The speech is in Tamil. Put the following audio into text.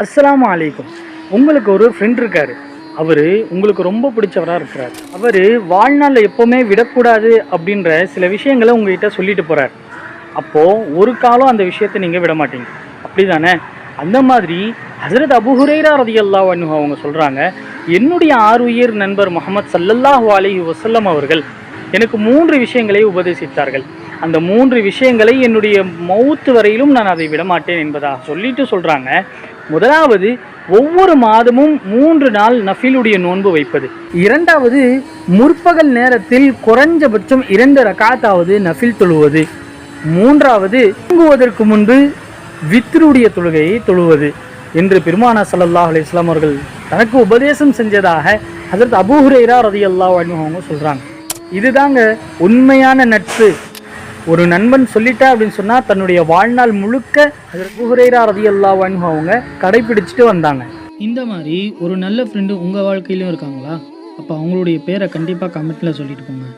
அஸ்ஸலாமு அலைக்கும். உங்களுக்கு ஒரு ஃப்ரெண்ட் இருக்காரு. அவர் உங்களுக்கு ரொம்ப பிடிச்சவராக இருக்கிறார். அவர் வாழ்நாளில் எப்போவுமே விடக்கூடாது அப்படின்ற சில விஷயங்களை உங்ககிட்ட சொல்லிட்டு போகிறார். அப்போது ஒரு காலம் அந்த விஷயத்தை நீங்கள் விட மாட்டீங்க, அப்படி தானே? அந்த மாதிரி ஹஸரத் அபூ ஹுரைரா ரலியல்லாஹு அன்ஹு அவங்க சொல்கிறாங்க, என்னுடைய ஆருயிர் நண்பர் முஹம்மது ஸல்லல்லாஹு அலைஹி வஸல்லம் அவர்கள் எனக்கு 3 விஷயங்களை உபதேசித்தார்கள். அந்த 3 விஷயங்களை என்னுடைய மௌத்து வரையிலும் நான் அதை விடமாட்டேன் என்பதாக சொல்லிட்டு சொல்கிறாங்க. முதலாவது, ஒவ்வொரு மாதமும் 3 நாள் நஃபிலுடைய நோன்பு வைப்பது. இரண்டாவது, முற்பகல் நேரத்தில் குறைஞ்சபட்சம் 2 ரக்காத்தாவது நஃபில் தொழுவது. மூன்றாவது, தூங்குவதற்கு முன்பு வித்ருடைய தொழுகையை தொழுவது என்று பெருமானார் ஸல்லல்லாஹு அலைஹி வஸல்லம் அவர்கள் தனக்கு உபதேசம் செஞ்சதாக ஹஸரத் அபூ ஹுரைரா ரலியல்லாஹு அன்ஹு அவங்க சொல்கிறாங்க. இதுதாங்க உண்மையான நட்பு. ஒரு நண்பன் சொல்லிட்டா அப்படின்னு சொன்னால் தன்னுடைய வாழ்நாள் முழுக்க ஹஸரத் அபூ ஹுரைரா ரலியல்லாஹு அன்ஹு அவங்க கடைபிடிச்சிட்டு வந்தாங்க. இந்த மாதிரி ஒரு நல்ல ஃப்ரெண்டு உங்கள் வாழ்க்கையிலும் இருக்காங்களா? அப்போ அவங்களுடைய பேரை கண்டிப்பாக கமெண்ட்டில் சொல்லிட்டு போங்க.